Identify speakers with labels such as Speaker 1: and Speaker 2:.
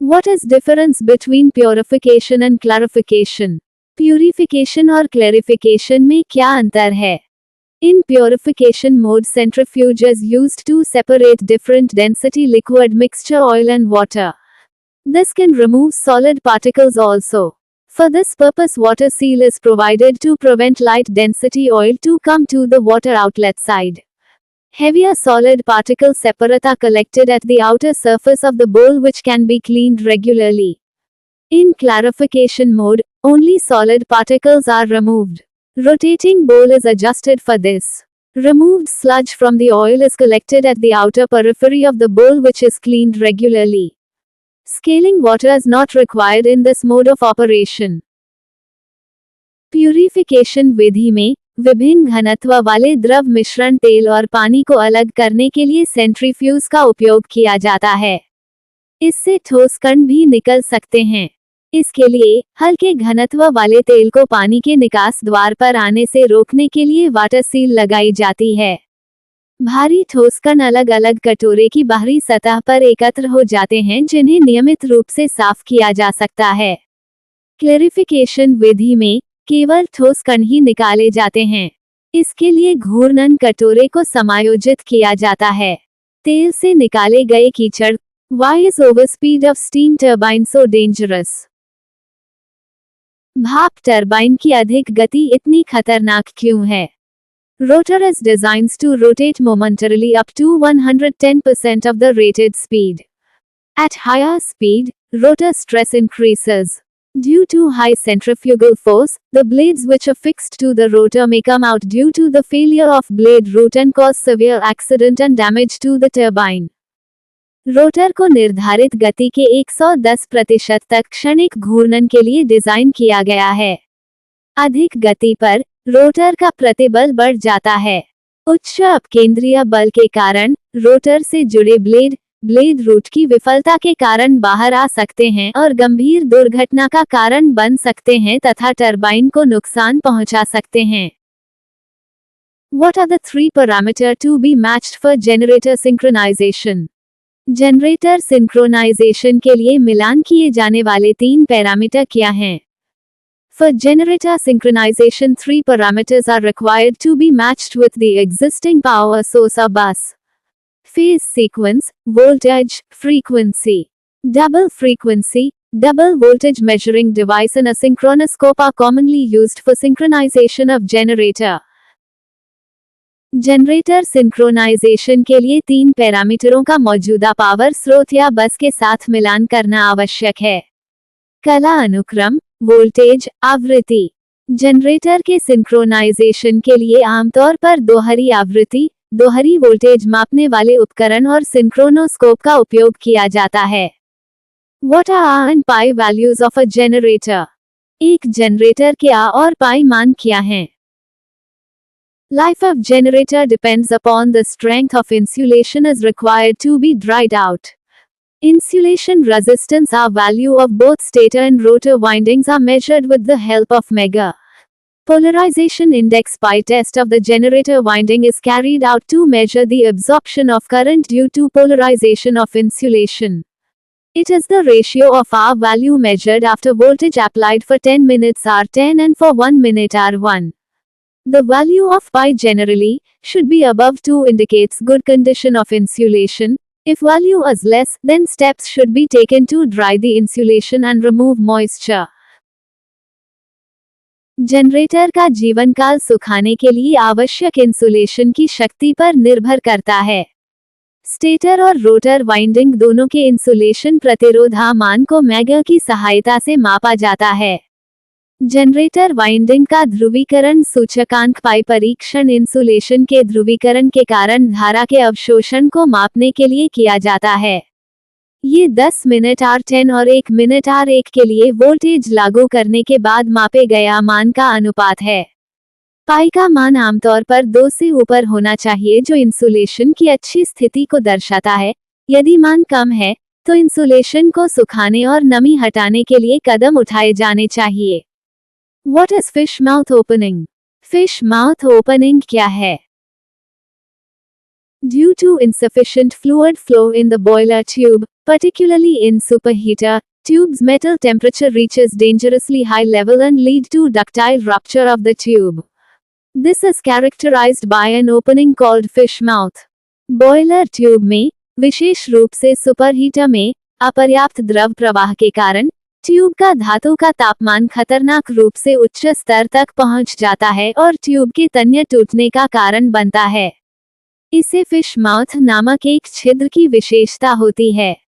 Speaker 1: What is difference between purification and clarification? Purification और clarification में क्या अंतर है? In purification mode, centrifuge is used to separate different density liquid mixture oil and water. This can remove solid particles also. For this purpose, water seal is provided to prevent light density oil to come to the water outlet side. Heavier solid particles separate are collected at the outer surface of the bowl, which can be cleaned regularly. In clarification mode, only solid particles are removed. Rotating bowl is adjusted for this. Removed sludge from the oil is collected at the outer periphery of the bowl, which is cleaned regularly. Scaling water is not required in this mode of operation. Purification विधि में विभिन्न घनत्व वाले द्रव मिश्रण तेल और पानी को अलग करने के लिए सेंट्रीफ्यूज का उपयोग किया जाता है। इससे ठोस कण भी निकल सकते हैं। इसके लिए हल्के घनत्व वाले तेल को पानी के निकास द्वार पर आने से रोकने के लिए वाटर सील लगाई जाती है। भारी ठोस कण अलग अलग कटोरे की बाहरी सतह पर एकत्र हो जाते हैं, जिन्हें नियमित रूप से साफ किया जा सकता है। क्लैरिफिकेशन विधि में केवल ठोस कण ही निकाले जाते हैं। इसके लिए घूर्णन कटोरे को समायोजित किया जाता है। तेल से निकाले गए कीचड़। Why is overspeed of steam turbine so dangerous? भाप टरबाइन की अधिक गति इतनी खतरनाक क्यों है? Rotor is designed to rotate momentarily up to 110% of the rated speed. At higher speed, rotor stress increases. Due to high centrifugal force, the blades which are fixed to the rotor may come out due to the failure of blade root and cause severe accident and damage to the turbine. Rotor को निर्धारित गति के 110% तक क्षणिक घूर्णन के लिए design किया गया है। अधिक गति पर रोटर का प्रतिबल बढ़ जाता है। उच्च अपकेंद्रीय बल के कारण रोटर से जुड़े ब्लेड रूट की विफलता के कारण बाहर आ सकते हैं और गंभीर दुर्घटना का कारण बन सकते हैं तथा टरबाइन को नुकसान पहुंचा सकते हैं। What are the three parameters to be matched for generator synchronization? Generator synchronisation के लिए मिलान किए जाने वाले 3 पैरामीटर क्या हैं? For generator synchronization, 3 parameters are required to be matched with the existing power source or bus. Phase sequence, voltage, frequency. Double frequency, double voltage measuring device and a synchronoscope are commonly used for synchronization of generator. Generator synchronisation के लिए 3 पैरामीटरों का मौजूदा power स्रोत या बस के साथ मिलान करना आवश्यक है। कला अनुक्रम, वोल्टेज, आवृत्ति। जनरेटर के सिंक्रोनाइजेशन के लिए आमतौर पर दोहरी आवृत्ति, दोहरी वोल्टेज मापने वाले उपकरण और सिंक्रोनोस्कोप का उपयोग किया जाता है। What are R and pi values of a generator? एक जनरेटर के R और पाई मान क्या हैं? Life of generator depends upon the strength of insulation is required to be dried out. Insulation resistance R value of both stator and rotor windings are measured with the help of Mega polarization index. Pi test of the generator winding is carried out to measure the absorption of current due to polarization of insulation. It is the ratio of R value measured after voltage applied for 10 minutes R10 and for 1 minute R1. The value of pi generally should be above 2 indicates good condition of insulation. If value is less, then steps should be taken to dry the insulation and remove moisture. Generator का जीवनकाल सुखाने के लिए आवश्यक insulation की शक्ति पर निर्भर करता है। स्टेटर और रोटर वाइंडिंग दोनों के इंसुलेशन प्रतिरोध मान को मैगर की सहायता से मापा जाता है। जनरेटर वाइंडिंग का ध्रुवीकरण सूचकांक पाई परीक्षण इंसुलेशन के ध्रुवीकरण के कारण धारा के अवशोषण को मापने के लिए किया जाता है। ये 10 मिनट R10 और 1 मिनट R1 के लिए वोल्टेज लागू करने के बाद मापे गए मान का अनुपात है। पाई का मान आमतौर पर 2 से ऊपर होना चाहिए, जो इंसुलेशन की अच्छी स्थिति को दर्शाता है। यदि मान कम है तो इंसुलेशन को सुखाने और नमी हटाने के लिए कदम उठाए जाने चाहिए। What is fish mouth opening? Fish mouth opening क्या है? Due to insufficient fluid flow in the boiler tube, particularly in superheater tubes, metal temperature reaches dangerously high level and lead to ductile rupture of the tube. This is characterized by an opening called fish mouth. Boiler tube में, विशेष रूप से superheater में, अपर्याप्त द्रव प्रवाह के कारण tube का धातु का तापमान खतरनाक रूप से उच्च स्तर तक पहुंच जाता है और ट्यूब के तन्य टूटने का कारण बनता है। इसे फिश माउथ नामक एक छिद्र की विशेषता होती है।